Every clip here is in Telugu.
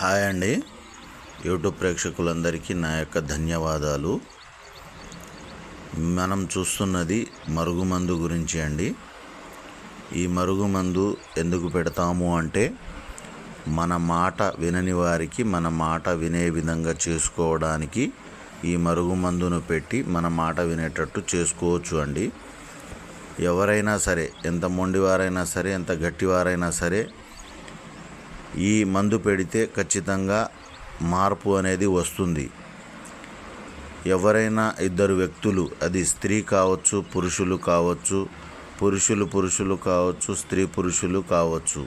హాయ్ అండి. యూట్యూబ్ ప్రేక్షకులందరికీ నా యొక్క ధన్యవాదాలు. మనం చూస్తున్నది మరుగుమందు గురించి అండి. ఈ మరుగుమందు ఎందుకు పెడతాము అంటే మన మాట వినని వారికి మన మాట వినే విధంగా చేసుకోవడానికి ఈ మరుగుమందును పెట్టి మన మాట వినేటట్టు చేసుకోవచ్చు అండి. ఎవరైనా సరే, ఎంత మొండివారైనా సరే, ఎంత గట్టివారైనా సరే, ఈ మందు పెడితే ఖచ్చితంగా మార్పు అనేది వస్తుంది. ఎవరైనా ఇద్దరు వ్యక్తులు, అది స్త్రీ కావచ్చు, పురుషులు కావచ్చు, పురుషులు కావచ్చు, స్త్రీ పురుషులు కావచ్చు,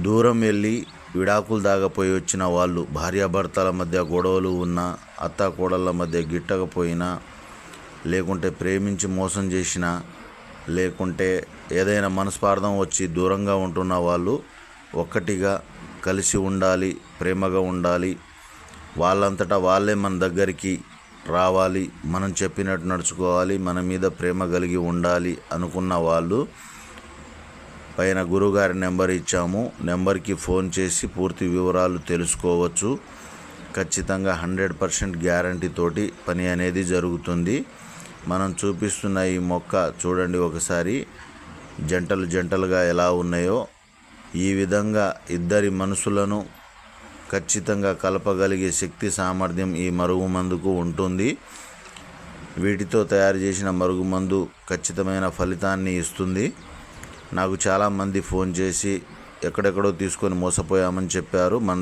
దూరం వెళ్ళి విడాకులు దాగపోయి వచ్చిన వాళ్ళు, భార్యాభర్తల మధ్య గొడవలు ఉన్నా, అత్తాకోడళ్ళ మధ్య గిట్టకపోయినా, లేకుంటే ప్రేమించి మోసం చేసినా, లేకుంటే ఏదైనా మనస్పార్థం వచ్చి దూరంగా ఉంటున్న వాళ్ళు ఒక్కటిగా కలిసి ఉండాలి, ప్రేమగా ఉండాలి, వాళ్ళంతటా వాళ్ళే మన దగ్గరికి రావాలి, మనం చెప్పినట్టు నడుచుకోవాలి, మన మీద ప్రేమ కలిగి ఉండాలి అనుకున్న వాళ్ళు పైన గురుగారి నెంబర్ ఇచ్చాము. నెంబర్కి ఫోన్ చేసి పూర్తి వివరాలు తెలుసుకోవచ్చు. ఖచ్చితంగా 100% గ్యారంటీ తోటి పని అనేది జరుగుతుంది. మనం చూపిస్తున్న ఈ మొక్క చూడండి ఒకసారి, జంటలుగా ఎలా ఉన్నాయో. ఈ విధంగా ఇద్దరి మనసులను ఖచ్చితంగా కలపగలిగే శక్తి సామర్థ్యం ఈ మరుగుమందుకు ఉంటుంది. వీటితో తయారు చేసిన మరుగుమందు ఖచ్చితమైన ఫలితాన్ని ఇస్తుంది. నాకు చాలామంది ఫోన్ చేసి ఎక్కడెక్కడో తీసుకొని మోసపోయామని చెప్పారు. మన